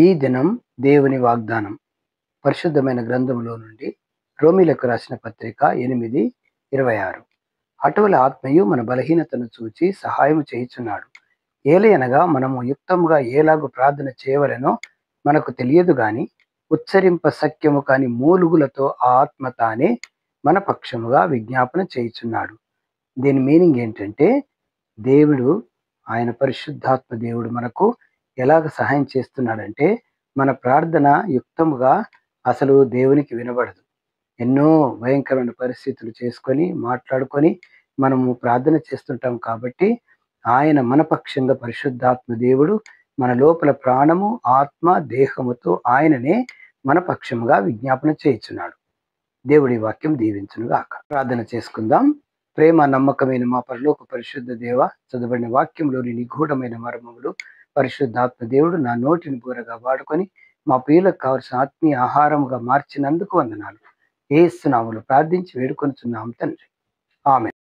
ఈ దినం దేవుని వాగ్దానం పరిశుద్ధమైన గ్రంథములో నుండి రోమీలకు రాసిన పత్రిక 8:26. అటువల ఆత్మయు మన బలహీనతను చూచి సహాయం చేయుచున్నాడు. ఏలయనగా మనము యుక్తముగా ఏలాగు ప్రార్థన చేయవలెనో మనకు తెలియదు గాని ఉచ్చరింప సఖ్యము కాని మూలుగులతో ఆ ఆత్మ తానే మన పక్షముగా విజ్ఞాపన చేయుచున్నాడు. దీని మీనింగ్ ఏంటంటే, దేవుడు, ఆయన పరిశుద్ధాత్మ దేవుడు మనకు ఎలాగ సహాయం చేస్తున్నాడంటే, మన ప్రార్థన యుక్తముగా అసలు దేవునికి వినబడదు. ఎన్నో భయంకరమైన పరిస్థితులు చేసుకొని మాట్లాడుకొని మనము ప్రార్థన చేస్తుంటాం కాబట్టి, ఆయన మన పక్షంగా పరిశుద్ధాత్మ దేవుడు మన లోపల ప్రాణము, ఆత్మ, దేహముతో ఆయననే మన పక్షముగా విజ్ఞాపన చేయుచున్నాడు. దేవుడి వాక్యం దీవించునుగాక. ప్రార్థన చేసుకుందాం. ప్రేమ నమ్మకమైన మా పరలోక పరిశుద్ధ దేవ, చదవబడిన వాక్యంలోని నిగూఢమైన మర్మములు పరిశుద్ధాత్మ దేవుడు నా నోటిని బూరగా వాడుకొని మా ప్రియులకు కావలసిన ఆత్మీయ ఆహారముగా మార్చినందుకు వందనాలు. యేసు నామములో ప్రార్థించి వేడుకొనుచున్నాం తండ్రి. ఆమేన్.